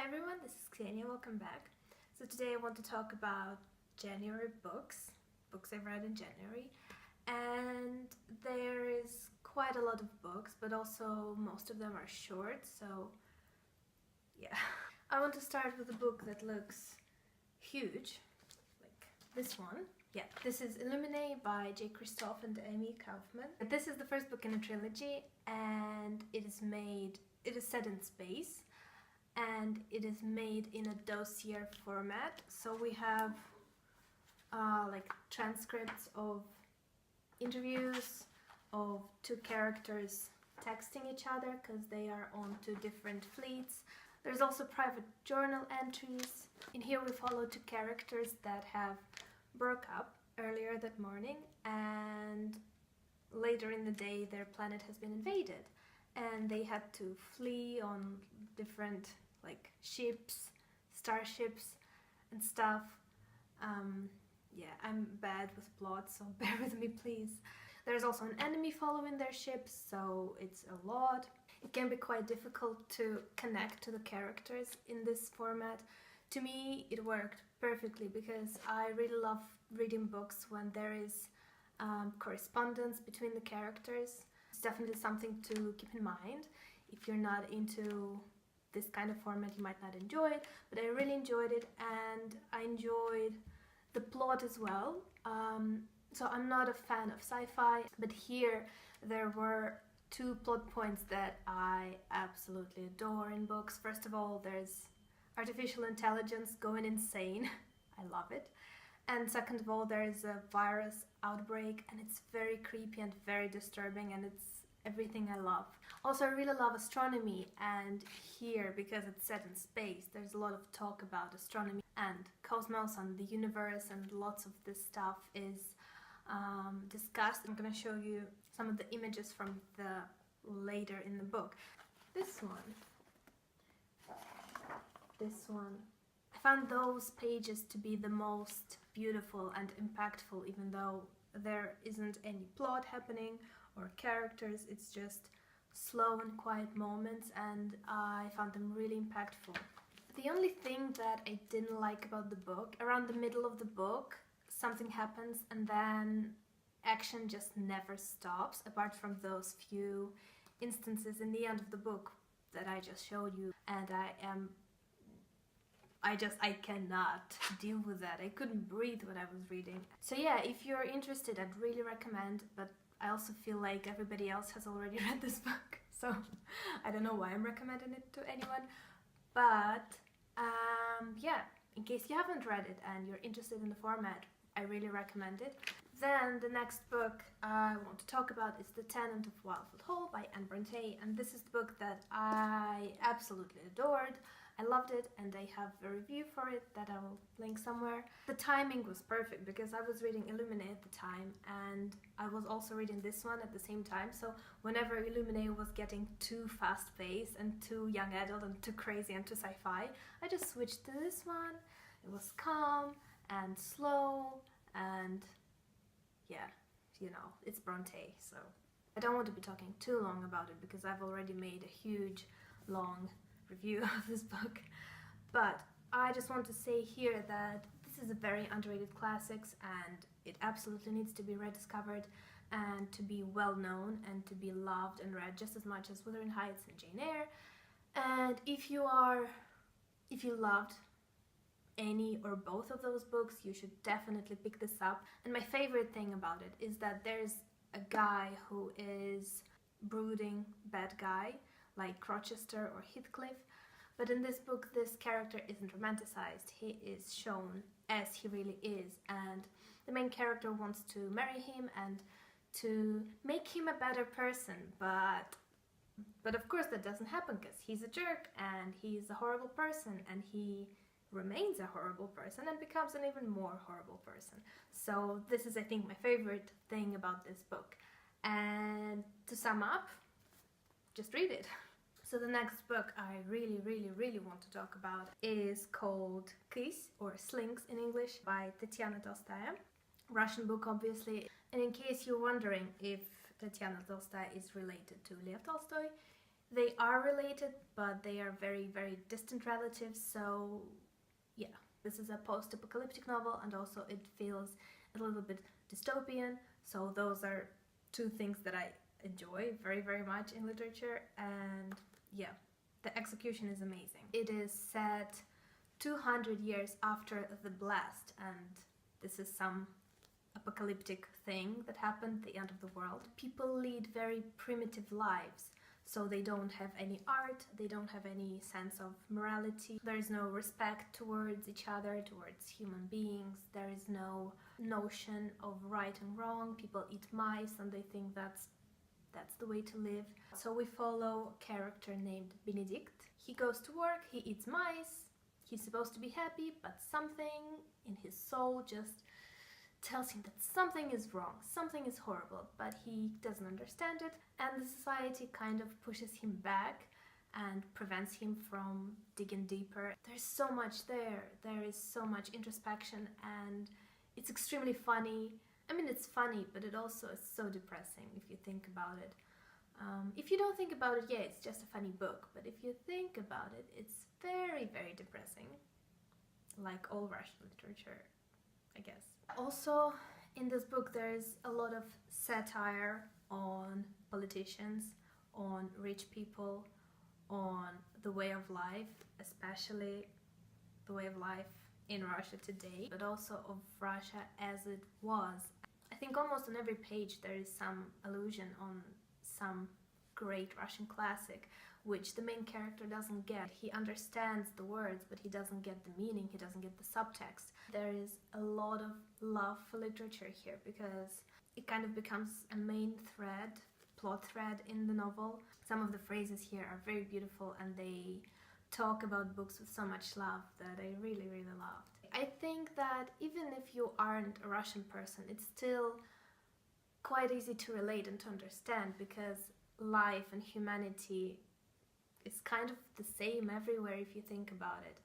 everyone, this is Ksenia, welcome back. So today I want to talk about January books I've read in January. And there is quite a lot of books, but also most of them are short, so yeah. I want to start with a book that looks huge, like this one. Yeah, this is Illuminae by Kristoff and Amie Kaufman. This is the first book in a trilogy, and it is set in space, and it is made in a dossier format. So we have like transcripts of interviews of two characters texting each other because they are on two different fleets. There's also private journal entries. In here we follow two characters that have broke up earlier that morning, and later in the day their planet has been invaded and they had to flee on different like ships, starships and stuff. Yeah, I'm bad with plot, so bear with me please. There's also an enemy following their ships, so it's a lot. It can be quite difficult to connect to the characters in this format. To me, it worked perfectly because I really love reading books when there is correspondence between the characters. It's definitely something to keep in mind. If you're not into this kind of format, you might not enjoy it, but I really enjoyed it, and I enjoyed the plot as well. So I'm not a fan of sci-fi, but here there were two plot points that I absolutely adore in books. First of all, there's artificial intelligence going insane. I love it. And second of all, there's a virus outbreak, and it's very creepy and very disturbing, and it's everything I love. Also, I really love astronomy, and here, because it's set in space, there's a lot of talk about astronomy and cosmos and the universe, and lots of this stuff is discussed. I'm gonna show you some of the images from the later in the book. This one. I found those pages to be the most beautiful and impactful, even though there isn't any plot happening or characters. It's just slow and quiet moments, and I found them really impactful. The only thing that I didn't like about the book, around the middle of the book, something happens and then action just never stops, apart from those few instances in the end of the book that I just showed you, and I cannot deal with that. I couldn't breathe when I was reading. So yeah, if you're interested, I'd really recommend, but I also feel like everybody else has already read this book, so I don't know why I'm recommending it to anyone. But yeah, in case you haven't read it and you're interested in the format, I really recommend it. Then the next book I want to talk about is The Tenant of Wildfell Hall by Brontë, and this is the book that I absolutely adored. I loved it, and I have a review for it that I will link somewhere. The timing was perfect because I was reading Illuminae at the time, and I was also reading this one at the same time, so whenever Illuminae was getting too fast-paced and too young adult and too crazy and too sci-fi, I just switched to this one. It was calm and slow, and yeah, you know, it's Brontë, so I don't want to be talking too long about it because I've already made a huge, long review of this book. But I just want to say here that this is a very underrated classics, and it absolutely needs to be rediscovered and to be well known and to be loved and read just as much as Wuthering Heights and Jane Eyre. And if you loved any or both of those books, you should definitely pick this up. And my favorite thing about it is that there's a guy who is brooding bad guy, like Rochester or Heathcliff, but in this book this character isn't romanticized. He is shown as he really is, and the main character wants to marry him and to make him a better person, but of course that doesn't happen because he's a jerk and he's a horrible person, and he remains a horrible person and becomes an even more horrible person. So this is, I think, my favorite thing about this book. And to sum up, just read it. So the next book I really want to talk about is called Kiss, or Slynx in English, by Tatyana Tolstaya. Russian book, obviously. And in case you're wondering if Tatyana Tolstaya is related to Lev Tolstoy, They are related, but they are very, very distant relatives, so yeah. This is a post-apocalyptic novel, and also it feels a little bit dystopian, so those are two things that I enjoy very, very much in literature, and yeah, the execution is amazing. It is set 200 years after the blast, and this is some apocalyptic thing that happened, the end of the world. People lead very primitive lives. So they don't have any art, they don't have any sense of morality, there is no respect towards each other, towards human beings, there is no notion of right and wrong. People eat mice and they think that's the way to live. So we follow a character named Benedict. He goes to work, he eats mice, he's supposed to be happy, but something in his soul just tells him that something is wrong, something is horrible, but he doesn't understand it, and the society kind of pushes him back and prevents him from digging deeper. There's so much there is so much introspection, and it's extremely funny. I mean, it's funny, but it also is so depressing if you think about it. If you don't think about it, yeah, it's just a funny book, but if you think about it, it's very, very depressing, like all Russian literature, I guess. Also, in this book there's a lot of satire on politicians, on rich people, on the way of life, especially the way of life in Russia today, but also of Russia as it was. I think almost on every page there is some allusion on some great Russian classic, which the main character doesn't get. He understands the words, but he doesn't get the meaning, he doesn't get the subtext. There is a lot of love for literature here, because it kind of becomes a main thread, plot thread in the novel. Some of the phrases here are very beautiful, and they talk about books with so much love that I really, really loved. I think that even if you aren't a Russian person, it's still quite easy to relate and to understand, because life and humanity is kind of the same everywhere if you think about it.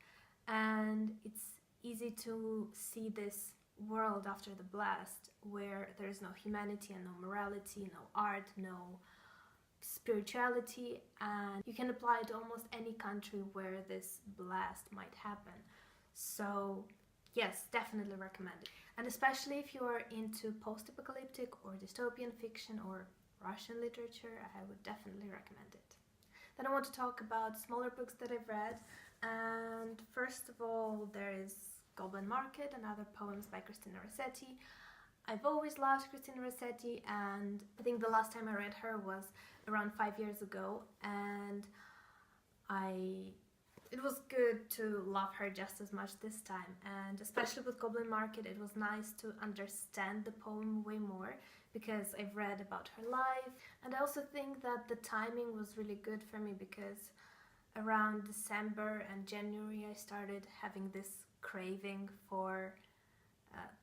And it's easy to see this world after the blast where there is no humanity and no morality, no art, no spirituality, and you can apply it to almost any country where this blast might happen. So yes, definitely recommend it. And especially if you are into post-apocalyptic or dystopian fiction or Russian literature, I would definitely recommend it. Then I want to talk about smaller books that I've read, and first of all there is Goblin Market and Other Poems by Christina Rossetti. I've always loved Christina Rossetti, and I think the last time I read her was around 5 years ago, and it was good to love her just as much this time. And especially with Goblin Market, it was nice to understand the poem way more, because I've read about her life, and I also think that the timing was really good for me, because around December and January I started having this craving for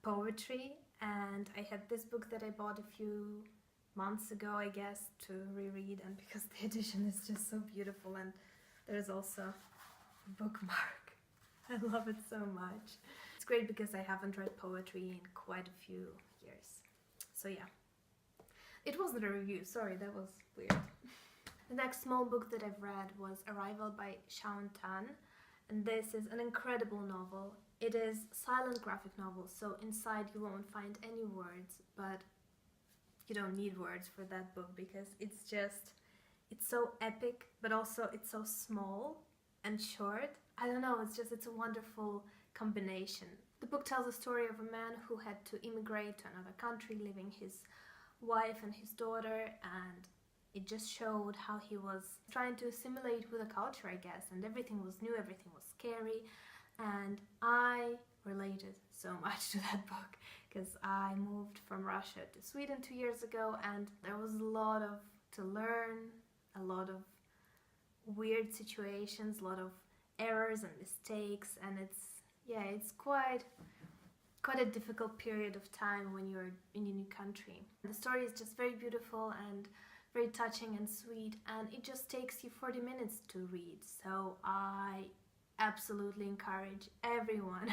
poetry, and I had this book that I bought a few months ago, I guess, to reread, and because the edition is just so beautiful, and there's also a bookmark. I love it so much. It's great because I haven't read poetry in quite a few years. So yeah. It wasn't a review, sorry, that was weird. The next small book that I've read was Arrival by Shaun Tan, and this is an incredible novel. It is silent graphic novel, so inside you won't find any words, but you don't need words for that book, because it's so epic, but also it's so small and short. I don't know, it's a wonderful combination. The book tells the story of a man who had to immigrate to another country, leaving his wife and his daughter, and it just showed how he was trying to assimilate with the culture, I guess, and everything was new, everything was scary, and I related so much to that book, because I moved from Russia to Sweden 2 years ago, and there was a lot to learn, a lot of weird situations, a lot of errors and mistakes, and it's quite a difficult period of time when you're in a new country. The story is just very beautiful and very touching and sweet, and it just takes you 40 minutes to read, so I absolutely encourage everyone,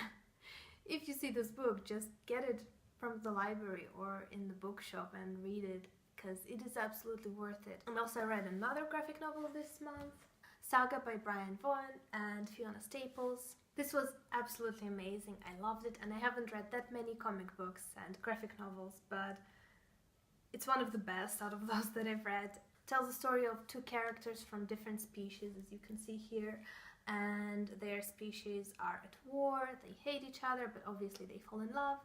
if you see this book, just get it from the library or in the bookshop and read it. because it is absolutely worth it. And also I read another graphic novel this month, Saga by Bray and Vaughan and Fiona Staples. This was absolutely amazing. I loved it, and I haven't read that many comic books and graphic novels, but it's one of the best out of those that I've read. It tells the story of two characters from different species, as you can see here, and their species are at war, they hate each other, but obviously they fall in love.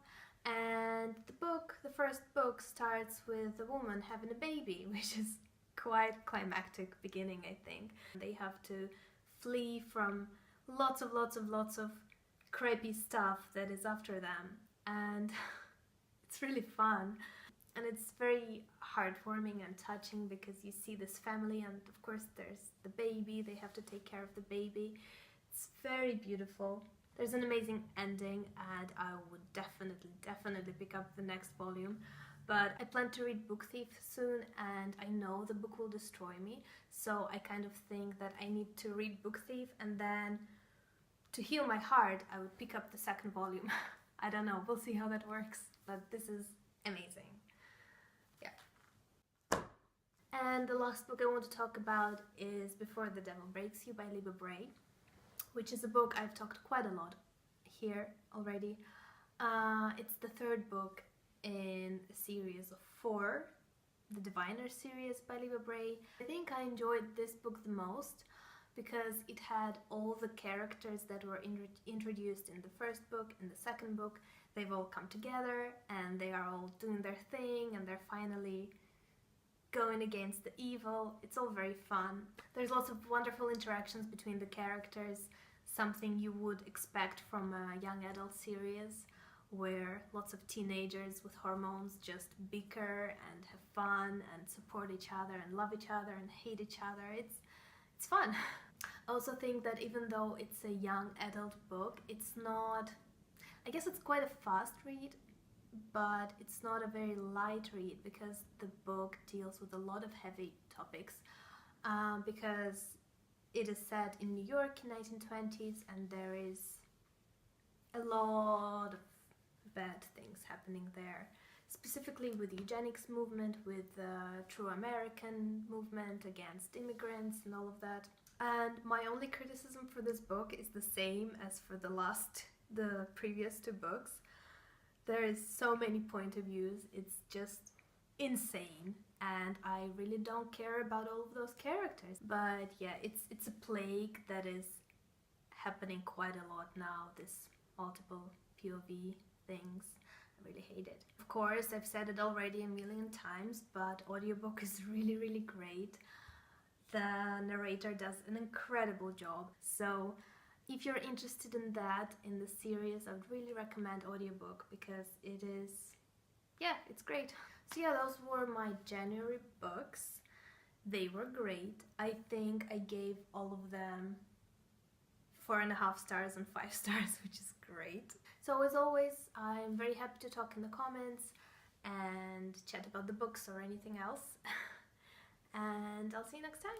And the first book starts with a woman having a baby, which is quite climactic beginning, I think. They have to flee from lots of creepy stuff that is after them, and it's really fun, and it's very heartwarming and touching because you see this family, and of course there's the baby, they have to take care of the baby. It's very beautiful. There's an amazing ending, and I would definitely pick up the next volume. But I plan to read Book Thief soon, and I know the book will destroy me, so I kind of think that I need to read Book Thief, and then to heal my heart I would pick up the second volume. I don't know, we'll see how that works, but this is amazing. Yeah. And the last book I want to talk about is Before the Devil Breaks You by Libba Bray, which is a book I've talked quite a lot here already. It's the third book in a series of 4, the Diviner series by Libba Bray. I think I enjoyed this book the most because it had all the characters that were introduced in the first book and the second book. They've all come together and they are all doing their thing, and they're finally going against the evil. It's all very fun. There's lots of wonderful interactions between the characters, something you would expect from a young adult series, where lots of teenagers with hormones just bicker and have fun and support each other and love each other and hate each other. It's fun. I also think that even though it's a young adult book, it's not, I guess it's quite a fast read, but it's not a very light read because the book deals with a lot of heavy topics, because it is set in New York in 1920s, and there is a lot of bad things happening there, specifically with the eugenics movement, with the true American movement against immigrants and all of that. And my only criticism for this book is the same as for the previous 2 books. There is so many point of views, it's just insane, and I really don't care about all of those characters. But yeah, it's a plague that is happening quite a lot now, this multiple POV things. I really hate it. Of course, I've said it already a million times, but audiobook is really great. The narrator does an incredible job. So if you're interested in that, in the series, I would really recommend audiobook because it is, yeah, it's great. So yeah, those were my January books. They were great. I think I gave all of them 4.5 stars and 5 stars, which is great. So as always, I'm very happy to talk in the comments and chat about the books or anything else. And I'll see you next time.